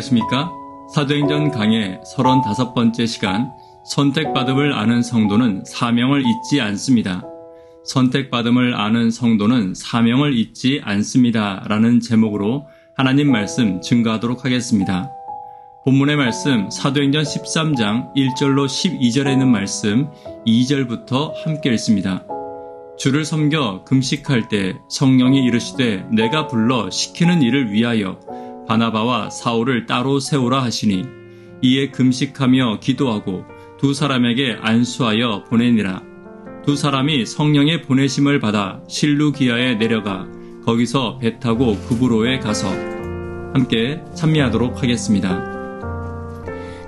안녕하십니까? 사도행전 강의 35번째 시간, 선택받음을 아는 성도는 사명을 잊지 않습니다. 선택받음을 아는 성도는 사명을 잊지 않습니다. 라는 제목으로 하나님 말씀 증거하도록 하겠습니다. 본문의 말씀 사도행전 13장 1절로 12절에 있는 말씀 2절부터 함께 읽습니다. 주를 섬겨 금식할 때 성령이 이르시되 내가 불러 시키는 일을 위하여 바나바와 사울을 따로 세우라 하시니 이에 금식하며 기도하고 두 사람에게 안수하여 보내니라. 두 사람이 성령의 보내심을 받아 실루기아에 내려가 거기서 배 타고 구브로에 가서 함께 찬미하도록 하겠습니다.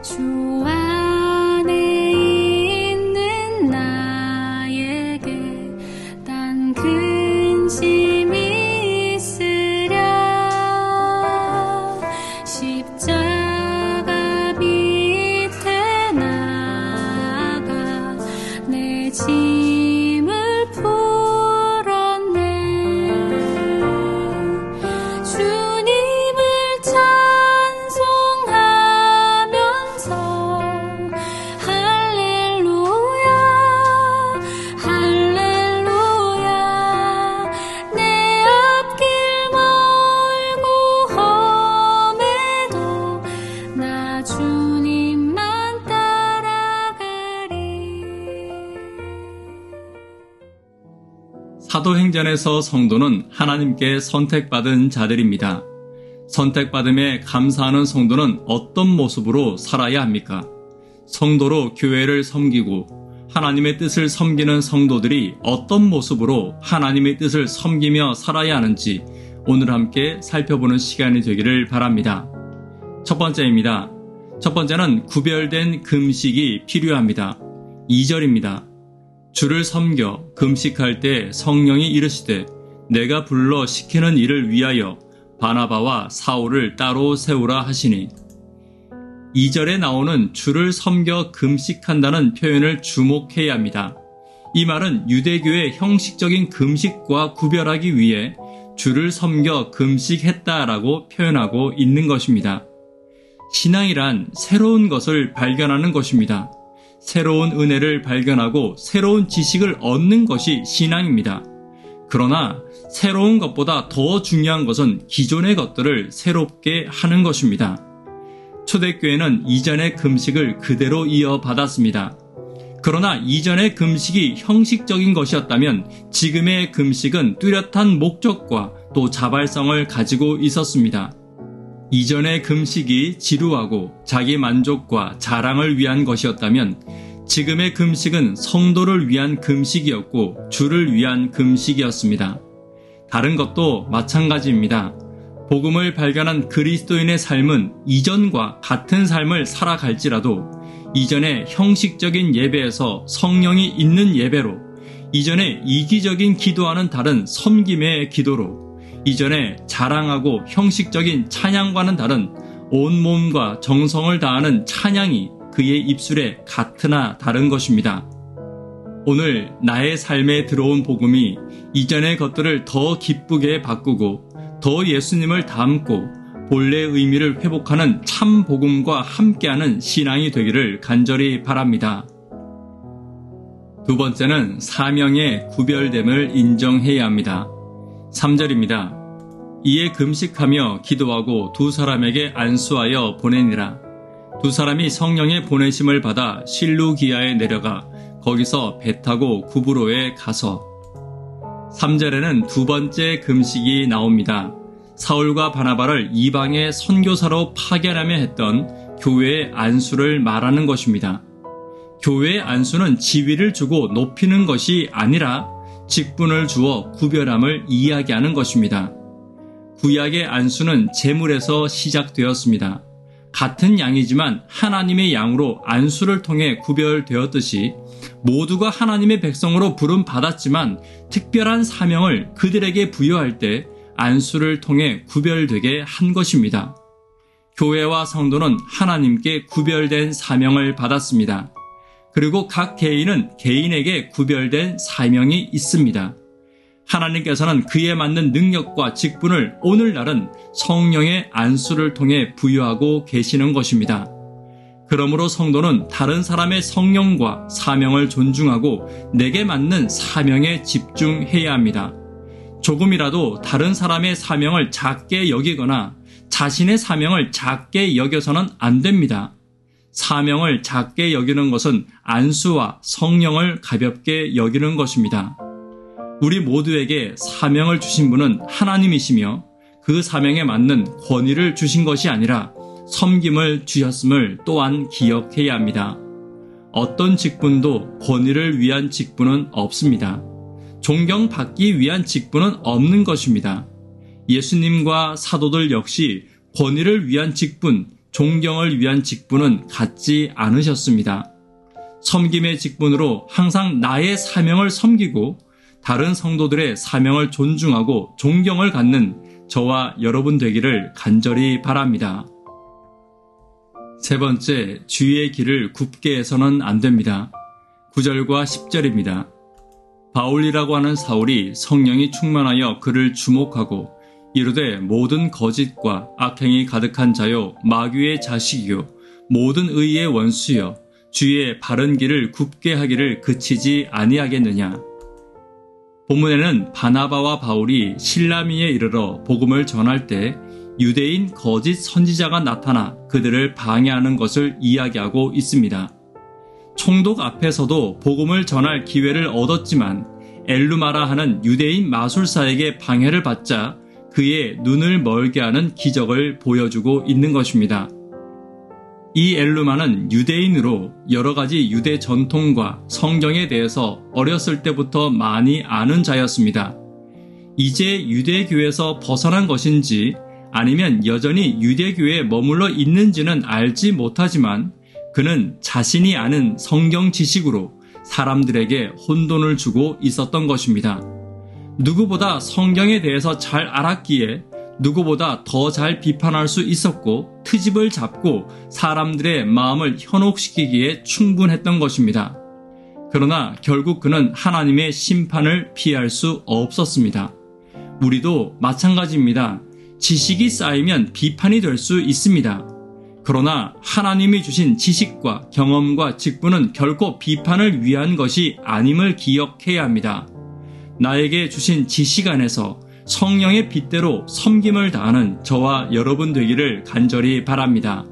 주 안에 있는 나에게 단 근심이 있으랴 십자가 밑에 나가 내 짐을 풀었네 주님을 사도행전에서 성도는 하나님께 선택받은 자들입니다. 선택받음에 감사하는 성도는 어떤 모습으로 살아야 합니까? 성도로 교회를 섬기고 하나님의 뜻을 섬기는 성도들이 어떤 모습으로 하나님의 뜻을 섬기며 살아야 하는지 오늘 함께 살펴보는 시간이 되기를 바랍니다. 첫 번째입니다. 첫 번째는 구별된 금식이 필요합니다. 2절입니다. 주를 섬겨 금식할 때 성령이 이르시되 내가 불러 시키는 일을 위하여 바나바와 사울을 따로 세우라 하시니 2절에 나오는 주를 섬겨 금식한다는 표현을 주목해야 합니다. 이 말은 유대교의 형식적인 금식과 구별하기 위해 주를 섬겨 금식했다라고 표현하고 있는 것입니다. 신앙이란 새로운 것을 발견하는 것입니다. 새로운 은혜를 발견하고 새로운 지식을 얻는 것이 신앙입니다. 그러나 새로운 것보다 더 중요한 것은 기존의 것들을 새롭게 하는 것입니다. 초대교회는 이전의 금식을 그대로 이어받았습니다. 그러나 이전의 금식이 형식적인 것이었다면 지금의 금식은 뚜렷한 목적과 또 자발성을 가지고 있었습니다. 이전의 금식이 지루하고 자기 만족과 자랑을 위한 것이었다면 지금의 금식은 성도를 위한 금식이었고 주를 위한 금식이었습니다. 다른 것도 마찬가지입니다. 복음을 발견한 그리스도인의 삶은 이전과 같은 삶을 살아갈지라도 이전의 형식적인 예배에서 성령이 있는 예배로, 이전의 이기적인 기도와는 다른 섬김의 기도로, 이전에 자랑하고 형식적인 찬양과는 다른 온몸과 정성을 다하는 찬양이 그의 입술에 같으나 다른 것입니다. 오늘 나의 삶에 들어온 복음이 이전의 것들을 더 기쁘게 바꾸고 더 예수님을 닮고 본래의 의미를 회복하는 참 복음과 함께하는 신앙이 되기를 간절히 바랍니다. 두 번째는 사명의 구별됨을 인정해야 합니다. 3절입니다. 이에 금식하며 기도하고 두 사람에게 안수하여 보내니라. 두 사람이 성령의 보내심을 받아 실루기아에 내려가 거기서 배 타고 구브로에 가서 3절에는 두 번째 금식이 나옵니다. 사울과 바나바를 이방의 선교사로 파견하며 했던 교회의 안수를 말하는 것입니다. 교회의 안수는 지위를 주고 높이는 것이 아니라 직분을 주어 구별함을 이야기하는 것입니다. 구약의 안수는 제물에서 시작되었습니다. 같은 양이지만 하나님의 양으로 안수를 통해 구별되었듯이 모두가 하나님의 백성으로 부름받았지만 특별한 사명을 그들에게 부여할 때 안수를 통해 구별되게 한 것입니다. 교회와 성도는 하나님께 구별된 사명을 받았습니다. 그리고 각 개인은 개인에게 구별된 사명이 있습니다. 하나님께서는 그에 맞는 능력과 직분을 오늘날은 성령의 안수를 통해 부여하고 계시는 것입니다. 그러므로 성도는 다른 사람의 성령과 사명을 존중하고 내게 맞는 사명에 집중해야 합니다. 조금이라도 다른 사람의 사명을 작게 여기거나 자신의 사명을 작게 여겨서는 안 됩니다. 사명을 작게 여기는 것은 안수와 성령을 가볍게 여기는 것입니다. 우리 모두에게 사명을 주신 분은 하나님이시며 그 사명에 맞는 권위를 주신 것이 아니라 섬김을 주셨음을 또한 기억해야 합니다. 어떤 직분도 권위를 위한 직분은 없습니다. 존경받기 위한 직분은 없는 것입니다. 예수님과 사도들 역시 권위를 위한 직분, 존경을 위한 직분은 갖지 않으셨습니다. 섬김의 직분으로 항상 나의 사명을 섬기고 다른 성도들의 사명을 존중하고 존경을 갖는 저와 여러분 되기를 간절히 바랍니다. 세 번째, 주의 길을 굽게 해서는 안 됩니다. 9절과 10절입니다. 바울이라고 하는 사울이 성령이 충만하여 그를 주목하고 이르되 모든 거짓과 악행이 가득한 자요 마귀의 자식이요 모든 의의 원수여 주의 바른 길을 굽게 하기를 그치지 아니하겠느냐. 본문에는 바나바와 바울이 실라미에 이르러 복음을 전할 때 유대인 거짓 선지자가 나타나 그들을 방해하는 것을 이야기하고 있습니다. 총독 앞에서도 복음을 전할 기회를 얻었지만 엘루마라 하는 유대인 마술사에게 방해를 받자 그의 눈을 멀게 하는 기적을 보여주고 있는 것입니다. 이 엘루마는 유대인으로 여러 가지 유대 전통과 성경에 대해서 어렸을 때부터 많이 아는 자였습니다. 이제 유대교에서 벗어난 것인지 아니면 여전히 유대교에 머물러 있는지는 알지 못하지만 그는 자신이 아는 성경 지식으로 사람들에게 혼돈을 주고 있었던 것입니다. 누구보다 성경에 대해서 잘 알았기에 누구보다 더 잘 비판할 수 있었고 트집을 잡고 사람들의 마음을 현혹시키기에 충분했던 것입니다. 그러나 결국 그는 하나님의 심판을 피할 수 없었습니다. 우리도 마찬가지입니다. 지식이 쌓이면 비판이 될 수 있습니다. 그러나 하나님이 주신 지식과 경험과 직분은 결코 비판을 위한 것이 아님을 기억해야 합니다. 나에게 주신 지식 안에서 성령의 빛대로 섬김을 다하는 저와 여러분 되기를 간절히 바랍니다.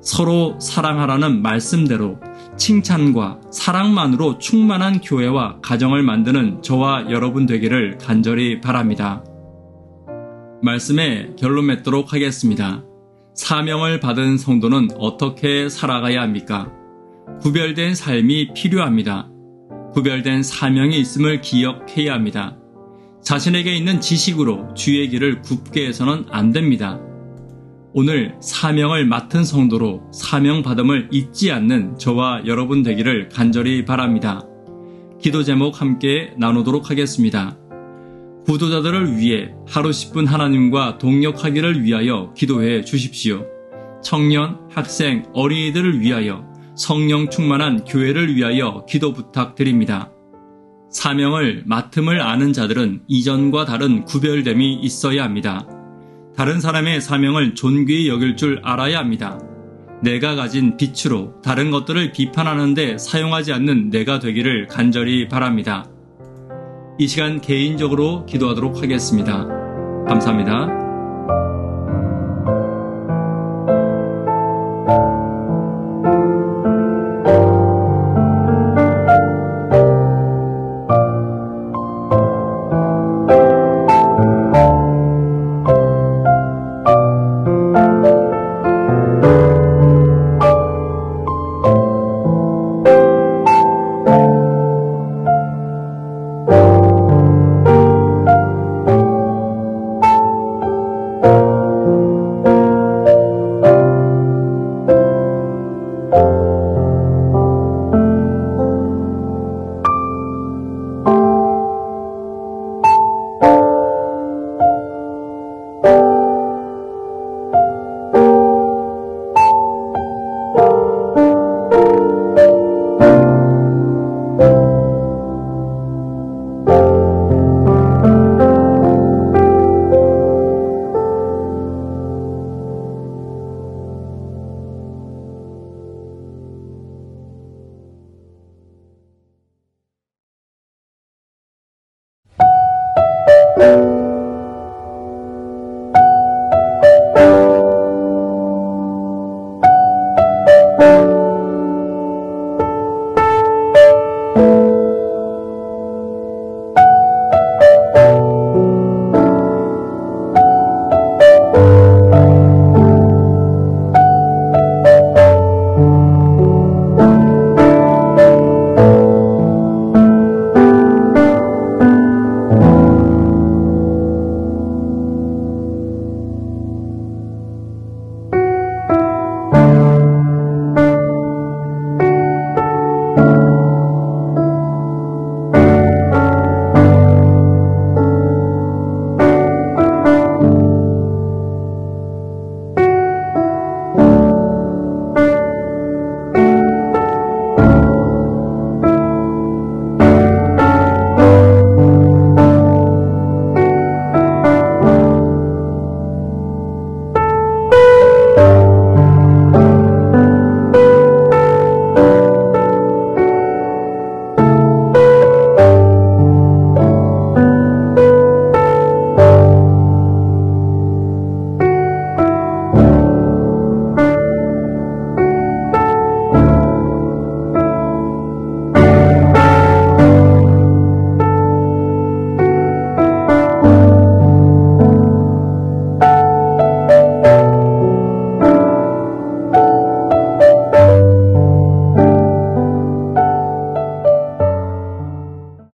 서로 사랑하라는 말씀대로 칭찬과 사랑만으로 충만한 교회와 가정을 만드는 저와 여러분 되기를 간절히 바랍니다. 말씀에 결론 맺도록 하겠습니다. 사명을 받은 성도는 어떻게 살아가야 합니까? 구별된 삶이 필요합니다. 구별된 사명이 있음을 기억해야 합니다. 자신에게 있는 지식으로 주의 길을 굽게 해서는 안 됩니다. 오늘 사명을 맡은 성도로 사명받음을 잊지 않는 저와 여러분 되기를 간절히 바랍니다. 기도 제목 함께 나누도록 하겠습니다. 구도자들을 위해 하루 10분 하나님과 동역하기를 위하여 기도해 주십시오. 청년, 학생, 어린이들을 위하여 성령 충만한 교회를 위하여 기도 부탁드립니다. 사명을 맡음을 아는 자들은 이전과 다른 구별됨이 있어야 합니다. 다른 사람의 사명을 존귀히 여길 줄 알아야 합니다. 내가 가진 빛으로 다른 것들을 비판하는 데 사용하지 않는 내가 되기를 간절히 바랍니다. 이 시간 개인적으로 기도하도록 하겠습니다. 감사합니다. 주